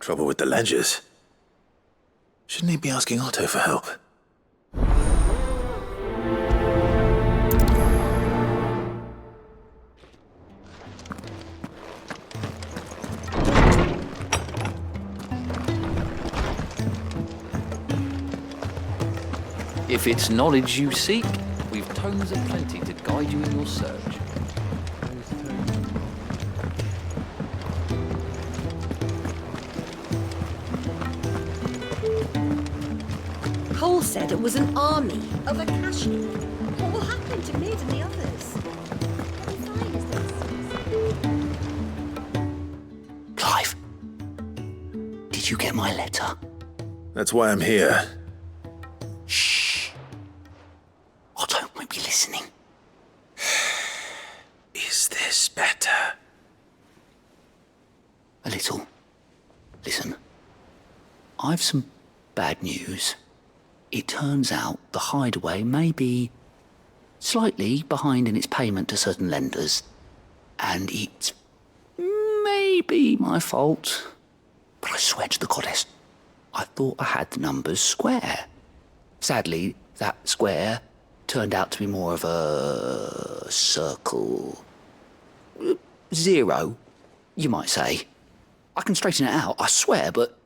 Trouble with the ledgers. Shouldn't he be asking Otto for help? If it's knowledge you seek, we've tomes aplenty to guide you in your search. Cole said it was an army of Akashi. What will happen to Mid and the others? What is this? Clive, did you get my letter? That's why I'm here. Shh. Otto might be listening. Is this better? A little. Listen, I've some bad news. It turns out the hideaway may be slightly behind in its payment to certain lenders, and it may be my fault. But I swear to the goddess, I thought I had the numbers square. Sadly, that square turned out to be more of a circle. 0, you might say. I can straighten it out, I swear, but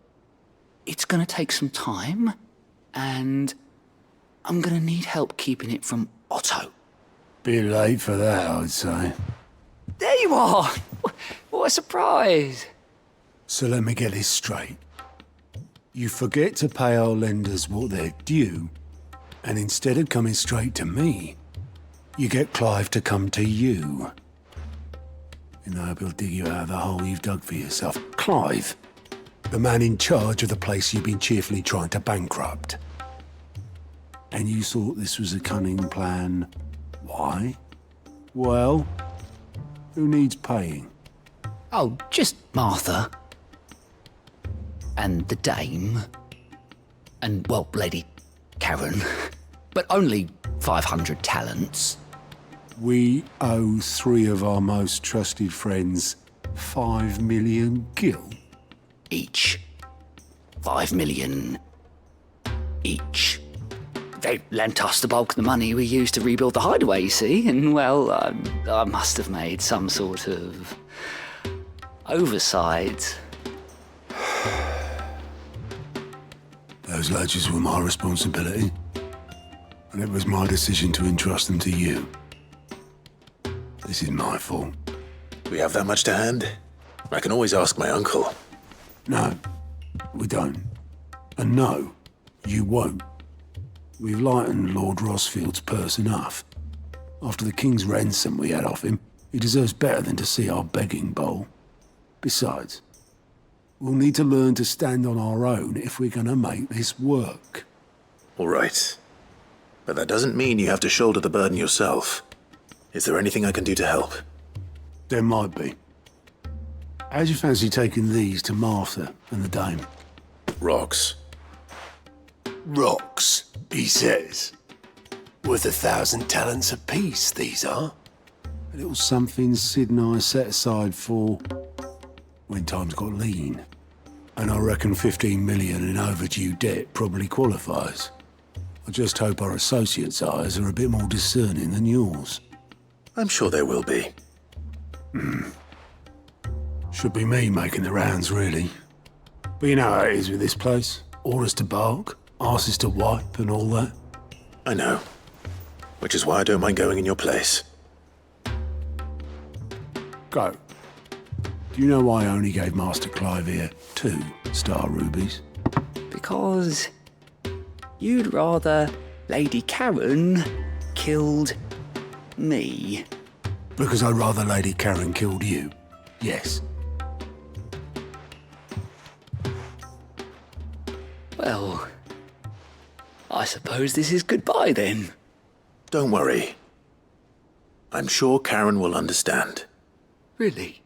it's going to take some time, and I'm going to need help keeping it from Otto. Bit late for that, I'd say. There you are! What a surprise! So let me get this straight. You forget to pay our lenders what they're due, and instead of coming straight to me, you get Clive to come to you. In the hope he'll dig you out of the hole you've dug for yourself. Clive, the man in charge of the place you've been cheerfully trying to bankrupt. And you thought this was a cunning plan. Why? Well, who needs paying? Oh, just Martha. And the dame. And, well, Lady Karen. But only 500 talents. We owe 3 of our most trusted friends 5 million gil. Each. 5 million each. They lent us the bulk of the money we used to rebuild the hideaway, you see, and, well, I must have made some sort of oversight. Those ledgers were my responsibility, and it was my decision to entrust them to you. This is my fault. We have that much to hand? I can always ask my uncle. No, we don't. And no, you won't. We've lightened Lord Rossfield's purse enough. After the king's ransom we had off him, he deserves better than to see our begging bowl. Besides, we'll need to learn to stand on our own if we're gonna make this work. All right. But that doesn't mean you have to shoulder the burden yourself. Is there anything I can do to help? There might be. How'd you fancy taking these to Martha and the dame? Rocks. Rocks, he says. Worth 1,000 talents apiece, these are. A little something Sid and I set aside for when times got lean. And I reckon 15 million in overdue debt probably qualifies. I just hope our associates' eyes are a bit more discerning than yours. I'm sure there will be. Should be me making the rounds, really. But you know how it is with this place. Orders to bark, arses to wipe, and all that. I know. Which is why I don't mind going in your place. Go. Do you know why I only gave Master Clive here 2 star rubies? Because you'd rather Lady Karen killed me. Because I'd rather Lady Karen killed you. Yes. Well, I suppose this is goodbye then. Don't worry. I'm sure Karen will understand. Really?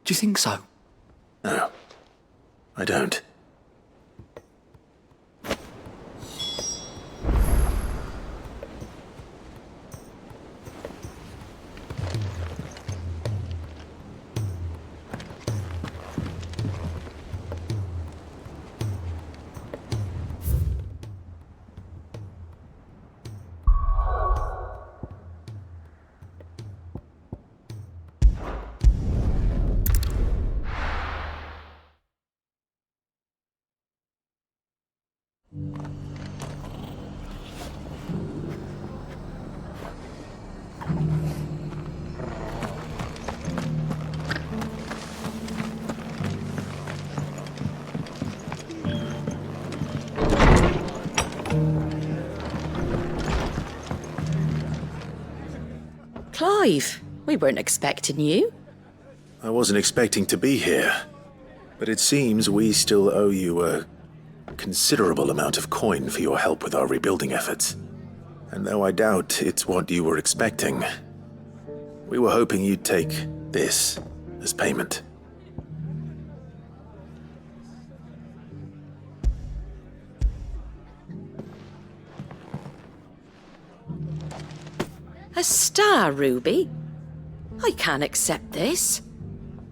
Do you think so? No, I don't. Clive, we weren't expecting you. I wasn't expecting to be here, but it seems we still owe you a considerable amount of coin for your help with our rebuilding efforts. And though I doubt it's what you were expecting, we were hoping you'd take this as payment. A star ruby? I can't accept this.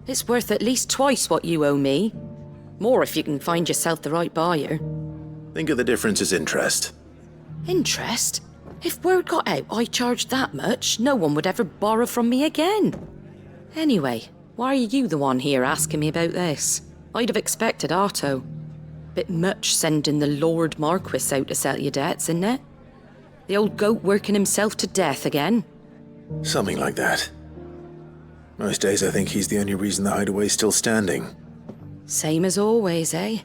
It's worth at least twice what you owe me. More if you can find yourself the right buyer. Think of the difference as interest. Interest? If word got out I charged that much, no one would ever borrow from me again. Anyway, why are you the one here asking me about this? I'd have expected Otto. Bit much sending the Lord Marquis out to settle your debts, isn't it? The old goat working himself to death again? Something like that. Most days I think he's the only reason the hideaway's still standing. Same as always, eh?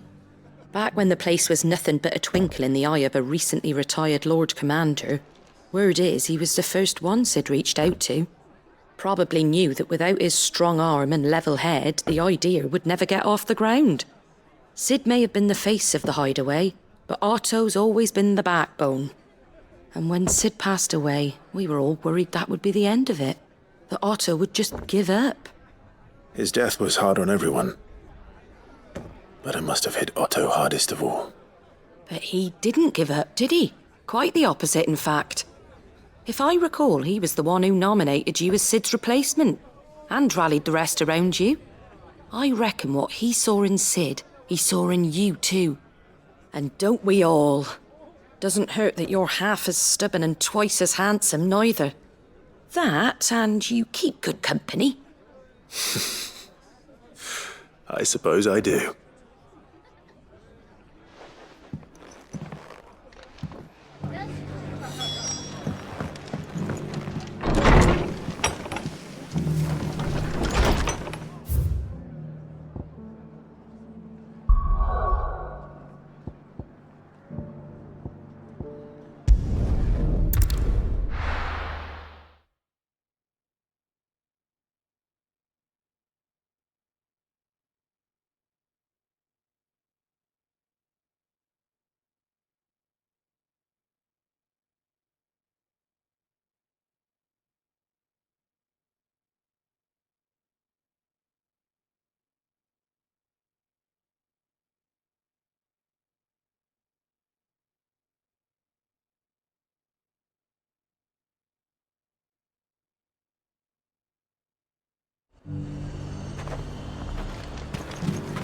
Back when the place was nothing but a twinkle in the eye of a recently retired Lord Commander, word is he was the first one Sid reached out to. Probably knew that without his strong arm and level head, the idea would never get off the ground. Sid may have been the face of the hideaway, but Otto's always been the backbone. And when Sid passed away, we were all worried that would be the end of it. That Otto would just give up. His death was hard on everyone. But it must have hit Otto hardest of all. But he didn't give up, did he? Quite the opposite, in fact. If I recall, he was the one who nominated you as Sid's replacement, and rallied the rest around you. I reckon what he saw in Sid, he saw in you too. And don't we all? Doesn't hurt that you're half as stubborn and twice as handsome, neither. That, and you keep good company. I suppose I do.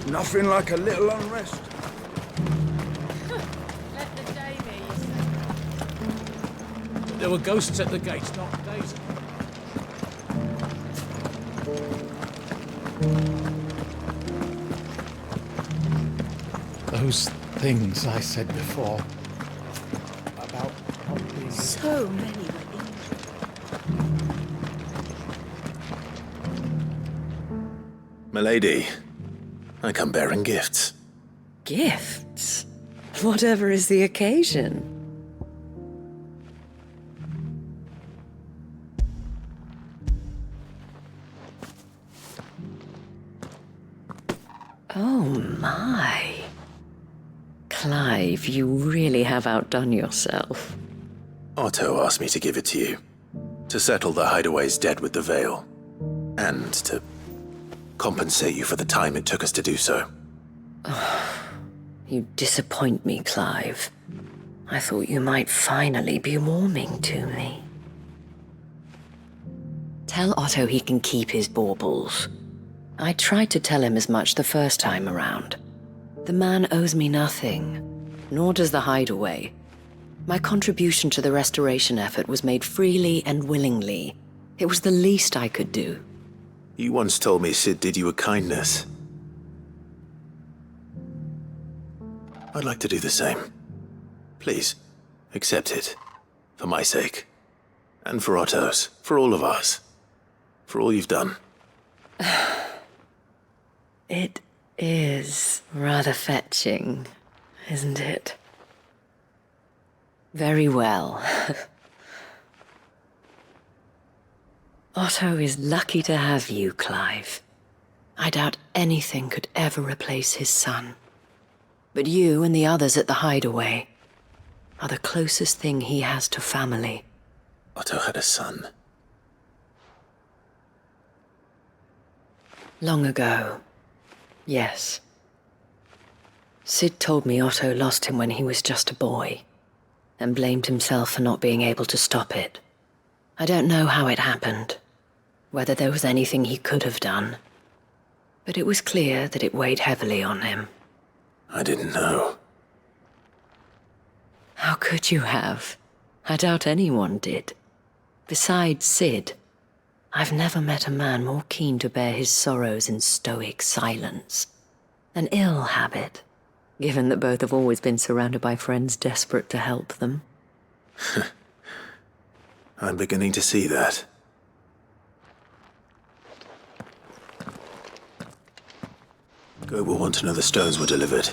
Nothing like a little unrest. Let the day be. There were ghosts at the gates not days ago. Those things I said before about not being... So many women. Milady, I come bearing gifts. Gifts? Whatever is the occasion. Oh my. Clive, you really have outdone yourself. Otto asked me to give it to you. To settle the hideaway's debt with the Veil. And to compensate you for the time it took us to do so. You disappoint me, Clive. I thought you might finally be warming to me. Tell Otto he can keep his baubles. I tried to tell him as much the first time around. The man owes me nothing, nor does the hideaway. My contribution to the restoration effort was made freely and willingly. It was the least I could do. You once told me Sid did you a kindness. I'd like to do the same. Please, accept it. For my sake. And for Otto's. For all of us. For all you've done. It is rather fetching, isn't it? Very well. Otto is lucky to have you, Clive. I doubt anything could ever replace his son. But you and the others at the Hideaway are the closest thing he has to family. Otto had a son. Long ago, yes. Sid told me Otto lost him when he was just a boy, and blamed himself for not being able to stop it. I don't know how it happened, whether there was anything he could have done, but it was clear that it weighed heavily on him. I didn't know. How could you have? I doubt anyone did. Besides Sid, I've never met a man more keen to bear his sorrows in stoic silence. An ill habit, given that both have always been surrounded by friends desperate to help them. I'm beginning to see that. Goat will want to know the stones were delivered.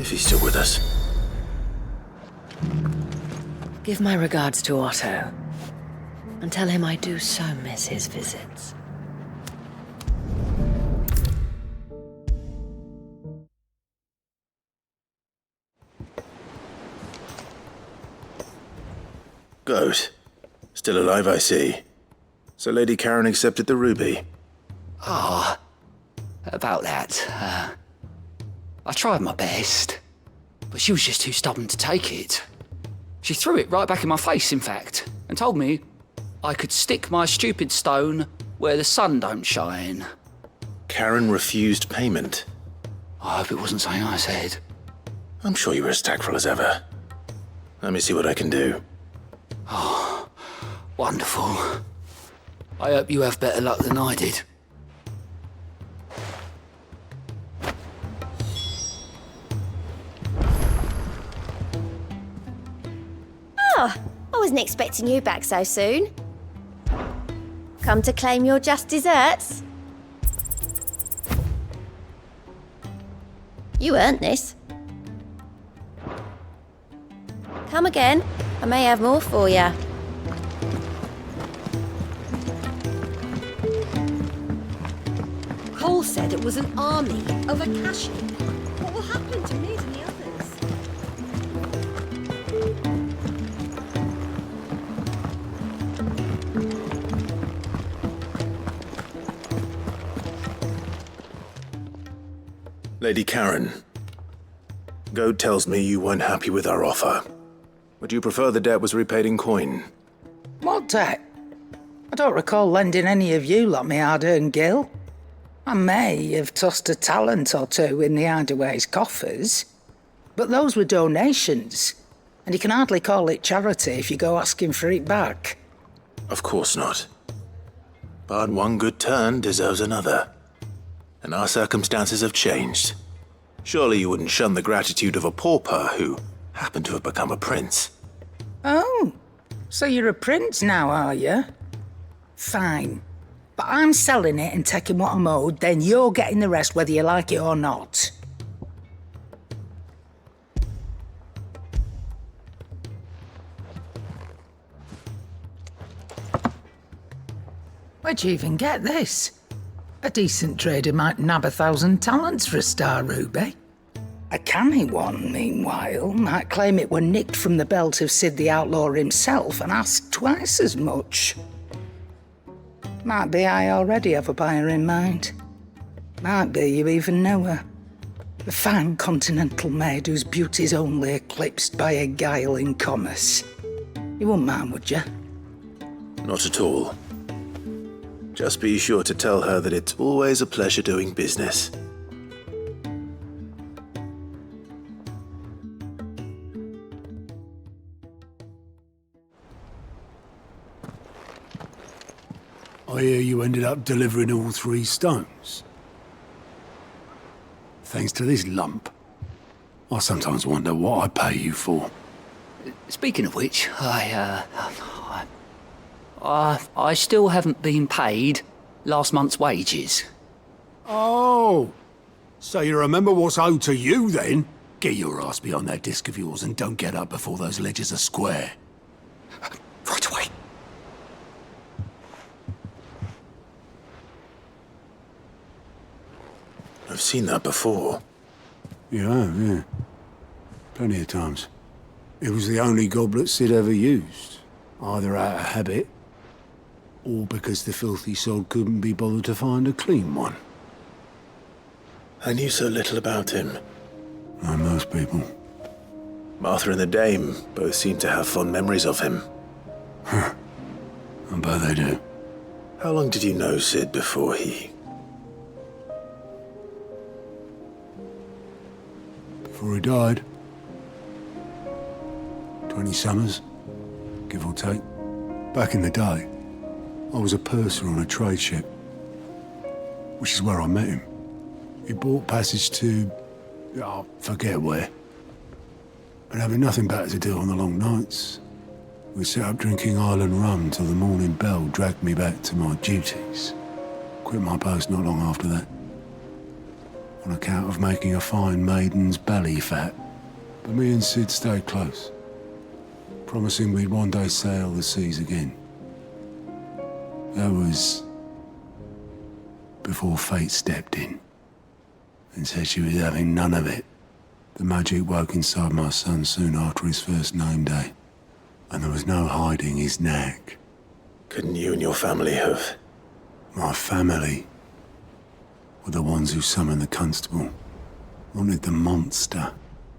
If he's still with us. Give my regards to Otto, and tell him I do so miss his visits. Goat. Still alive, I see. So Lady Karen accepted the ruby. About that, I tried my best, but she was just too stubborn to take it. She threw it right back in my face, in fact, and told me I could stick my stupid stone where the sun don't shine. Karen refused payment. I hope it wasn't something I said. I'm sure you were as tactful as ever. Let me see what I can do. Wonderful. I hope you have better luck than I did. I wasn't expecting you back so soon. Come to claim your just desserts? You earned this. Come again. I may have more for you. Cole said it was an army of Akashi. What will happen to me and the others? Lady Karen, Goat tells me you weren't happy with our offer. Would you prefer the debt was repaid in coin? What debt? I don't recall lending any of you like me hard-earned gil. I may have tossed a talent or two in the Hideaway's coffers, but those were donations, and you can hardly call it charity if you go asking for it back. Of course not. But one good turn deserves another. And our circumstances have changed. Surely you wouldn't shun the gratitude of a pauper who happened to have become a prince. Oh, so you're a prince now, are you? Fine. But I'm selling it and taking what I'm owed, then you're getting the rest whether you like it or not. Where'd you even get this? A decent trader might nab 1,000 talents for a star ruby. A canny one, meanwhile, might claim it were nicked from the belt of Sid the Outlaw himself and ask twice as much. Might be I already have a buyer in mind. Might be you even know her. A fine continental maid whose beauty's only eclipsed by a guile in commerce. You wouldn't mind, would you? Not at all. Just be sure to tell her that it's always a pleasure doing business. I hear you ended up delivering all 3 stones. Thanks to this lump. I sometimes wonder what I pay you for. Speaking of which, I still haven't been paid last month's wages. Oh, so you remember what's owed to you then? Get your ass behind that disc of yours and don't get up before those ledgers are square. Right away. I've seen that before. You have, yeah. Plenty of times. It was the only goblet Sid ever used, either out of habit or because the filthy sod couldn't be bothered to find a clean one. I knew so little about him. Like most people. Martha and the Dame both seem to have fond memories of him. I bet they do. How long did you know Sid before he... Before he died. 20 summers, give or take. Back in the day, I was a purser on a trade ship, which is where I met him. He bought passage to... I forget where. And having nothing better to do on the long nights, we sat up drinking Island rum till the morning bell dragged me back to my duties. Quit my post not long after that. On account of making a fine maiden's belly fat. But me and Sid stayed close, promising we'd one day sail the seas again. That was before fate stepped in and said she was having none of it. The magic woke inside my son soon after his first name day, and there was no hiding his knack. Couldn't you and your family have... My family were the ones who summoned the constable, wanted the monster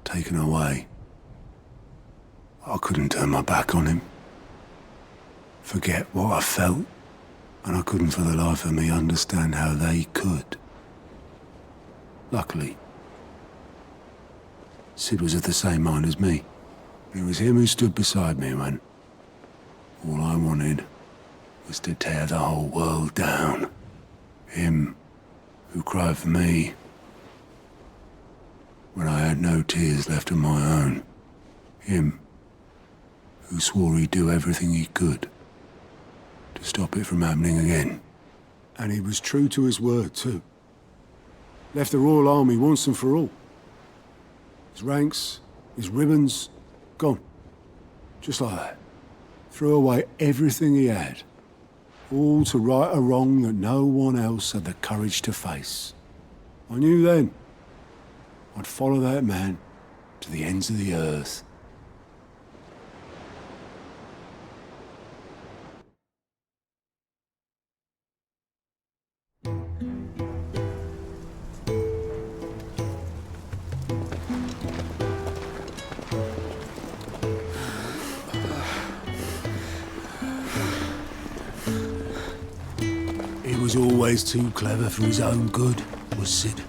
taken away. I couldn't turn my back on him, forget what I felt, and I couldn't for the life of me understand how they could. Luckily, Sid was of the same mind as me. It was him who stood beside me when all I wanted was to tear the whole world down. Him who cried for me when I had no tears left of my own. Him who swore he'd do everything he could to stop it from happening again. And he was true to his word, too. Left the Royal Army once and for all. His ranks, his ribbons, gone. Just like that. Threw away everything he had. All to right a wrong that no one else had the courage to face. I knew then I'd follow that man to the ends of the earth. He was always too clever for his own good, was Sid.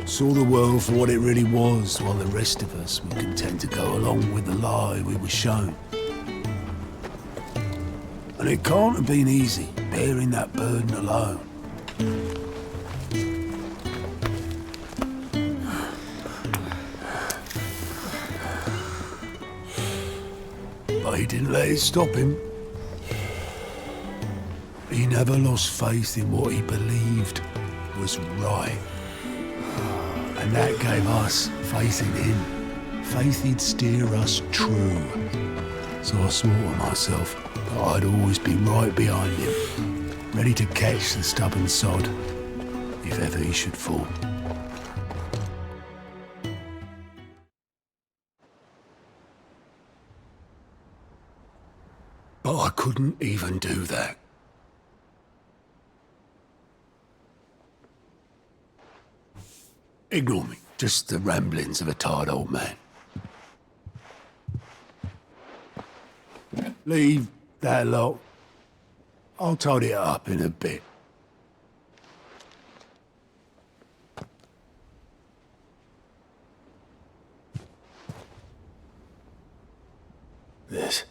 Saw the world for what it really was, while the rest of us were content to go along with the lie we were shown. And it can't have been easy, bearing that burden alone. But he didn't let it stop him. He never lost faith in what he believed was right. And that gave us faith in him. Faith he'd steer us true. So I swore to myself that I'd always be right behind him, ready to catch the stubborn sod, if ever he should fall. But I couldn't even do that. Ignore me. Just the ramblings of a tired old man. Leave that lot. I'll tidy it up in a bit. This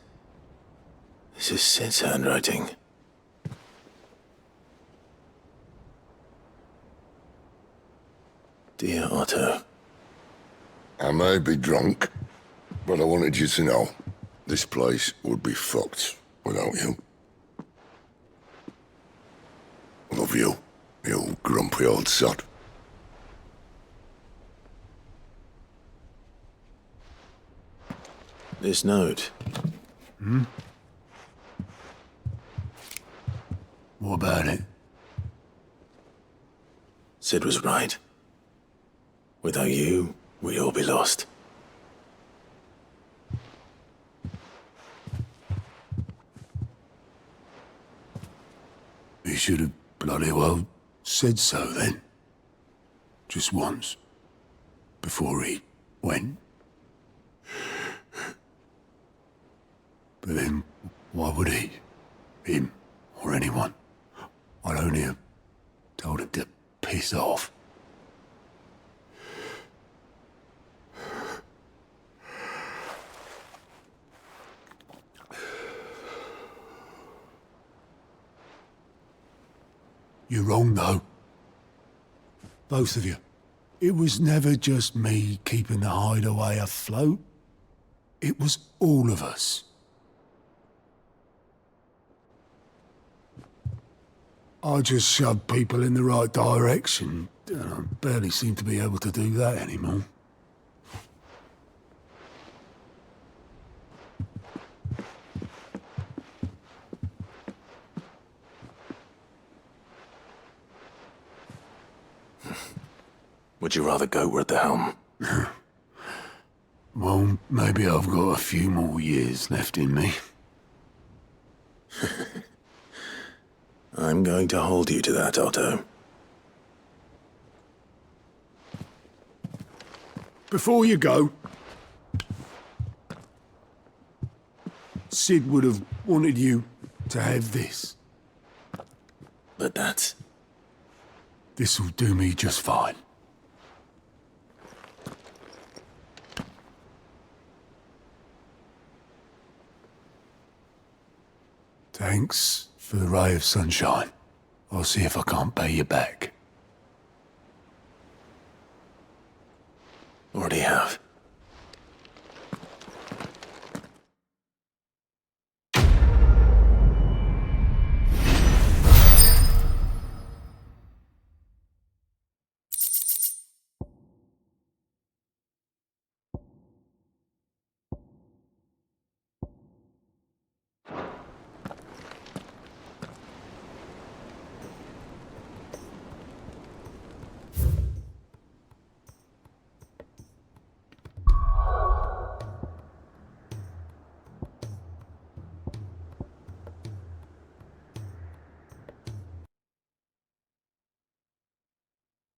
is Sid's handwriting. Dear Otto. I may be drunk, but I wanted you to know This place would be fucked without you. Love you, you grumpy old sod. This note. What about it? Sid was right. Without you, we'd all be lost. He should have bloody well said so then. Just once. Before he went. But then, why would he? Him, or anyone? I'd only have told him to piss off. You're wrong, though. Both of you. It was never just me keeping the hideaway afloat. It was all of us. I just shoved people in the right direction, and I barely seem to be able to do that anymore. Would you rather go at the helm? Well, maybe I've got a few more years left in me. I'm going to hold you to that, Otto. Before you go, Sid would have wanted you to have this. But that's... This'll do me just fine. Thanks for the ray of sunshine. I'll see if I can't pay you back. Already have.